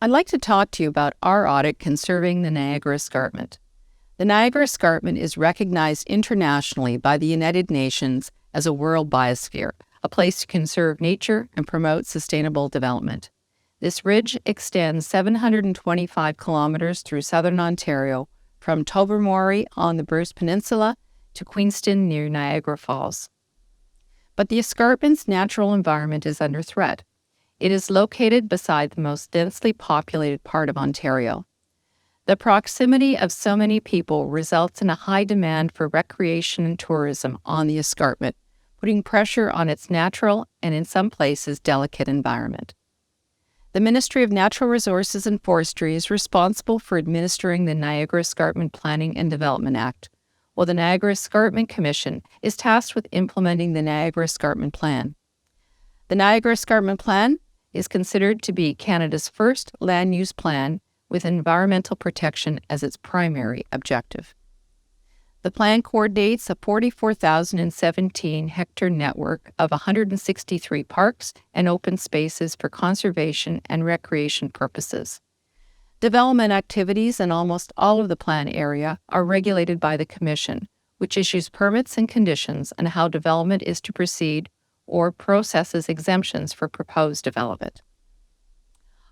I'd like to talk to you about our audit conserving the Niagara Escarpment. The Niagara Escarpment is recognized internationally by the United Nations as a world biosphere, a place to conserve nature and promote sustainable development. This ridge extends 725 kilometers through southern Ontario, from Tobermory on the Bruce Peninsula to Queenston near Niagara Falls. But the escarpment's natural environment is under threat. It is located beside the most densely populated part of Ontario. The proximity of so many people results in a high demand for recreation and tourism on the escarpment, putting pressure on its natural and, in some places, delicate environment. The Ministry of Natural Resources and Forestry is responsible for administering the Niagara Escarpment Planning and Development Act, while the Niagara Escarpment Commission is tasked with implementing the Niagara Escarpment Plan. The Niagara Escarpment Plan is considered to be Canada's first land use plan with environmental protection as its primary objective. The plan coordinates a 44,017-hectare network of 163 parks and open spaces for conservation and recreation purposes. Development activities in almost all of the plan area are regulated by the Commission, which issues permits and conditions on how development is to proceed or processes exemptions for proposed development.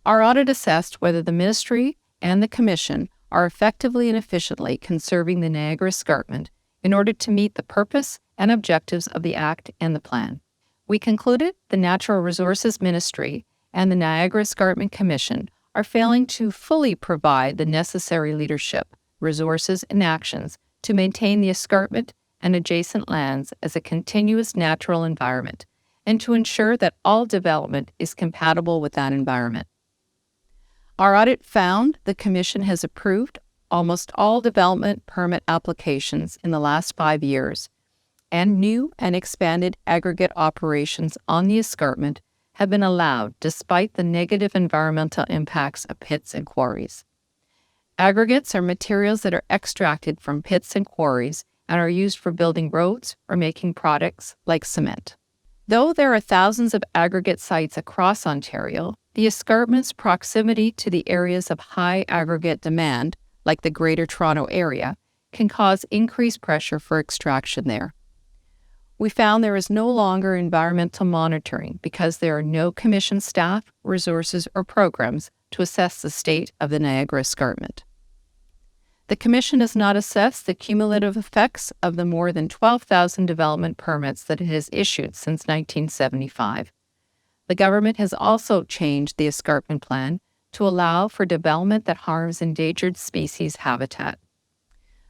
Our audit assessed whether the Ministry and the Commission are effectively and efficiently conserving the Niagara Escarpment in order to meet the purpose and objectives of the Act and the Plan. We concluded the Natural Resources Ministry and the Niagara Escarpment Commission are failing to fully provide the necessary leadership, resources, and actions to maintain the escarpment and adjacent lands as a continuous natural environment, and to ensure that all development is compatible with that environment. Our audit found the Commission has approved almost all development permit applications in the last 5 years, and new and expanded aggregate operations on the escarpment have been allowed despite the negative environmental impacts of pits and quarries. Aggregates are materials that are extracted from pits and quarries and are used for building roads or making products like cement. Though there are thousands of aggregate sites across Ontario, the escarpment's proximity to the areas of high aggregate demand, like the Greater Toronto Area, can cause increased pressure for extraction there. We found there is no longer environmental monitoring because there are no Commission staff, resources, or programs to assess the state of the Niagara Escarpment. The Commission has not assessed the cumulative effects of the more than 12,000 development permits that it has issued since 1975. The government has also changed the escarpment plan to allow for development that harms endangered species habitat.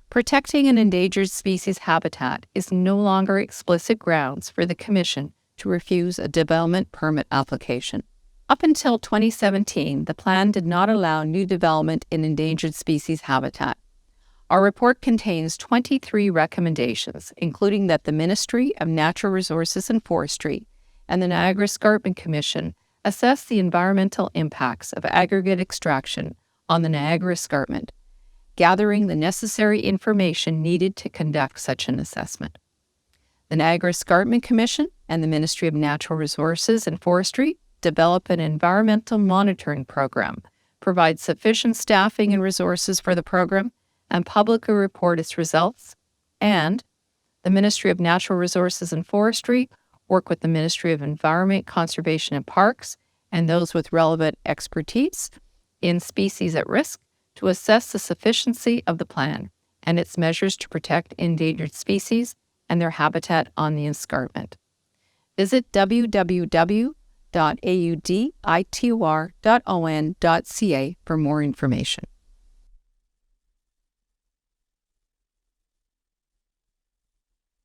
Protecting an endangered species habitat is no longer explicit grounds for the Commission to refuse a development permit application. Up until 2017, the plan did not allow new development in endangered species habitat. Our report contains 23 recommendations, including that the Ministry of Natural Resources and Forestry and the Niagara Escarpment Commission assess the environmental impacts of aggregate extraction on the Niagara Escarpment, gathering the necessary information needed to conduct such an assessment. The Niagara Escarpment Commission and the Ministry of Natural Resources and Forestry develop an environmental monitoring program, provide sufficient staffing and resources for the program, and publicly report its results, and the Ministry of Natural Resources and Forestry work with the Ministry of Environment, Conservation and Parks and those with relevant expertise in species at risk to assess the sufficiency of the plan and its measures to protect endangered species and their habitat on the escarpment. Visit www.auditor.on.ca for more information.